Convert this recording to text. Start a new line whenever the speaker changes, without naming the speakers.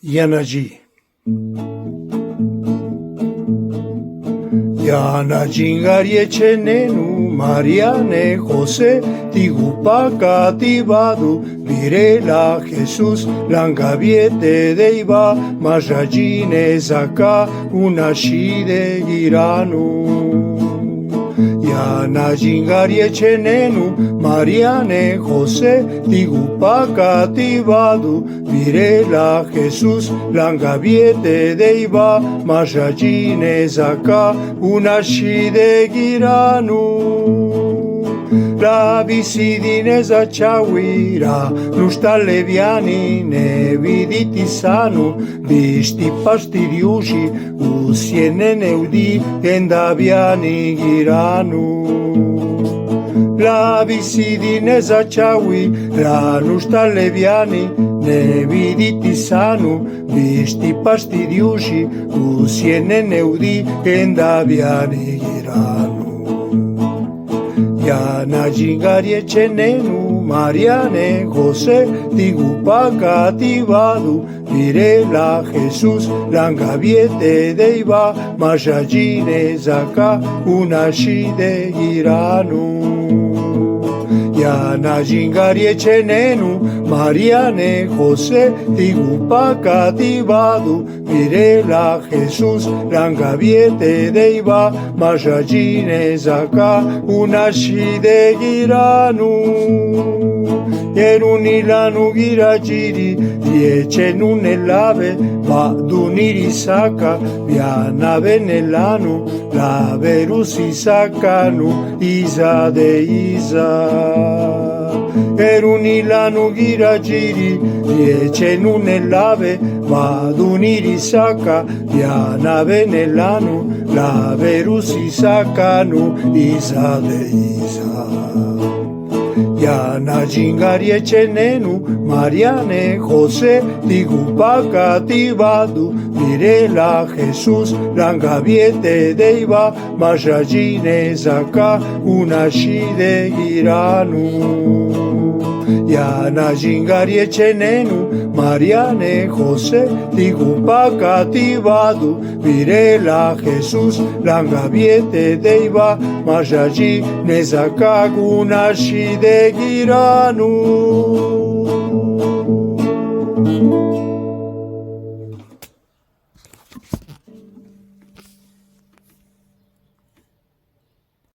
Yanaji. Yana jingari echenenu, Mariane José, Tigupaca Tibadu, Virela Jesús, Langaviete Deiva, Majajine Zaka, Unashi de Giranu. Yana jingari echenenu, Mariane José, Tigupaca Tibadu, Virela Jesús, Langaviete Deiva, Majajine Zaka, Unashi de Giranu. La visidineza chawira, nusta leviani, ne viditi sanu, visti pastiriushi, usiene neudi, endaviani giranu. La visidineza chawira, nusta leviani, ne viditi sanu, visti pastiriushi, usiene neudi, endaviani giranu. Yana jingari echenenu, Mariane José, Tigupaca Tibadu, Virela Jesús, Langaviete Deiva, Majajine Zaka, Unashi de Giranu. Yana jingari echenenu, Mariane José, Tigupaca Tibadu, Virela Jesús, Langaviete Deiva, Majajine Zaka, Unashi de Giranu. Yerunilanu girajiri, Yechenunelave, Vaduniri Saka, Viana Benelanu, La Verusi Sakanu, Isa de Isa. Erunilanu girajiri, Yechenunelave, Vaduniri Saka, Viana Benelanu, La Verusi Sakanu, Isa de Isa. Yana jingari echenenu, Mariane José, Tigupaca Tibadu, Virela Jesús, Langaviete Deiva, Majajine Zaka, Unashi de Giranu. Yana jingari echenenu, Mariane José, Tigupaca Tibadu, Virela Jesús, Langaviete Deiva, Majajine Zaka, Unashi de Giranu.